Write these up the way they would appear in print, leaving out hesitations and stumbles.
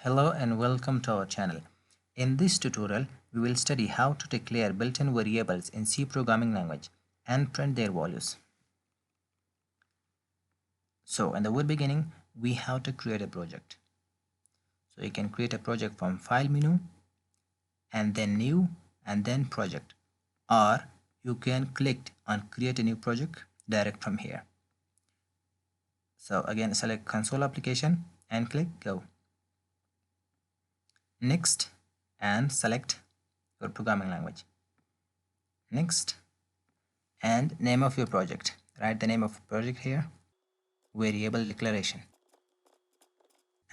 Hello and welcome to our channel. In this tutorial, we will study how to declare built-in variables in C programming language and print their values. So in the very beginning, we have to create a project. So you can create a project from File menu and then New and then Project, or you can click on Create a new project direct from here. So again, select Console application and click Go. Next, and select your programming language. Next, and name of your project. Write the name of project here, variable declaration,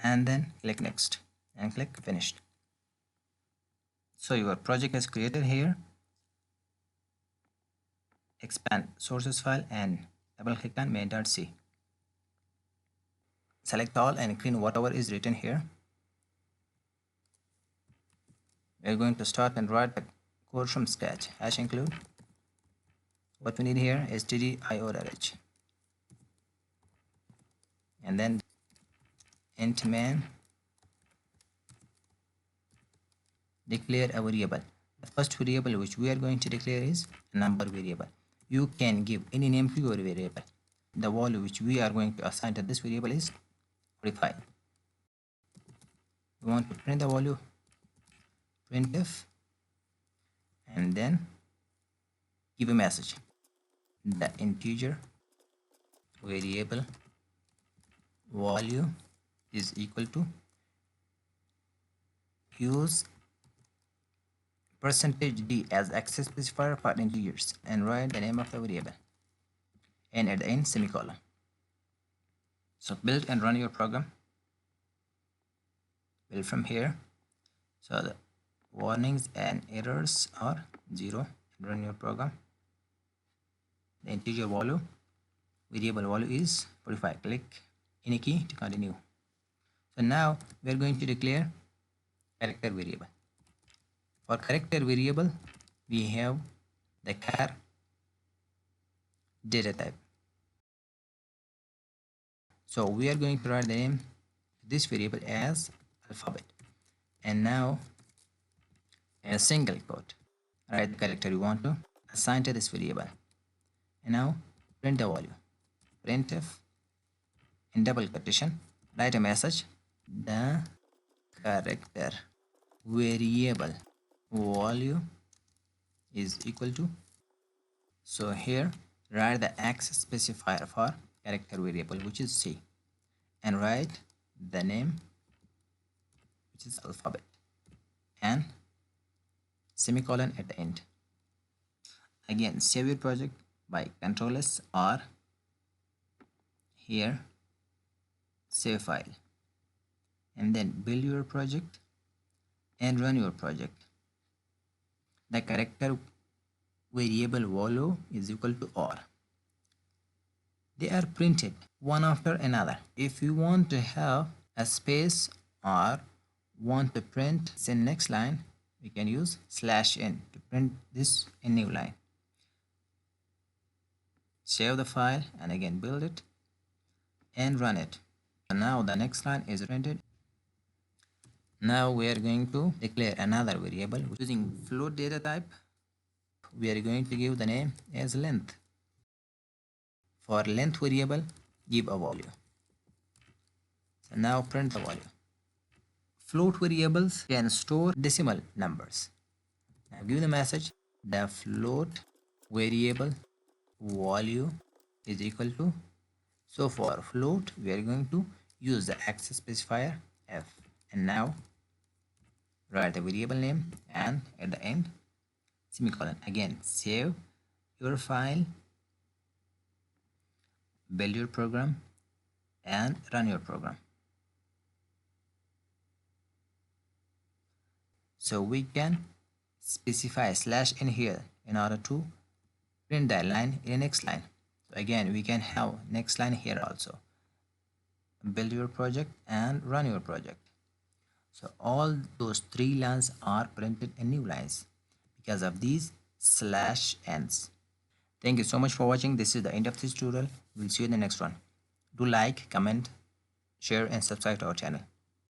and then click next and click finished. So your project is created here. Expand sources file and double click on main.c. Select all and clean whatever is written here. We're going to start and write the code from scratch. Hash include. What we need here is stdio.h, and then int main declare a variable. The first variable which we are going to declare is a number variable. You can give any name to your variable. The value which we are going to assign to this variable is 45. We want to print the value printf and then give a message. The integer variable value is equal to use %d as access specifier for integers and write the name of the variable, and at the end semicolon. So build and run your program. Build from here. So the warnings and errors are 0. Run your program. The integer value variable value is 45. Click any key to continue. So now we are going to declare character variable. For character variable, we have the char data type. So we are going to write the name this variable as alphabet, and now in a single quote write the character you want to assign to this variable, and now print the value. Printf in double quotation write a message, the character variable value is equal to. So here write the access specifier for character variable, which is C, and write the name, which is alphabet, and semicolon at the end. Again, save your project by Ctrl S, or here save file, and then build your project and run your project. The character variable value is equal to OR. They are printed one after another. If you want to have a space or want to print in next line, we can use /n to print this in new line. Save the file and again build it and run it. And now the next line is printed. Now we are going to declare another variable using float data type. We are going to give the name as length. For length variable, give a value. So now print the value. Float variables can store decimal numbers. Now give the message, the float variable value is equal to. So for float, we are going to use the access specifier f, and now write the variable name and at the end semicolon. Again save your file, build your program and run your program. So we can specify /n here in order to print that line in the next line. So again, we can have next line here also. Build your project and run your project. So all those 3 lines are printed in new lines because of these /n's. Thank you so much for watching. This is the end of this tutorial. We'll see you in the next one. Do like, comment, share and subscribe to our channel.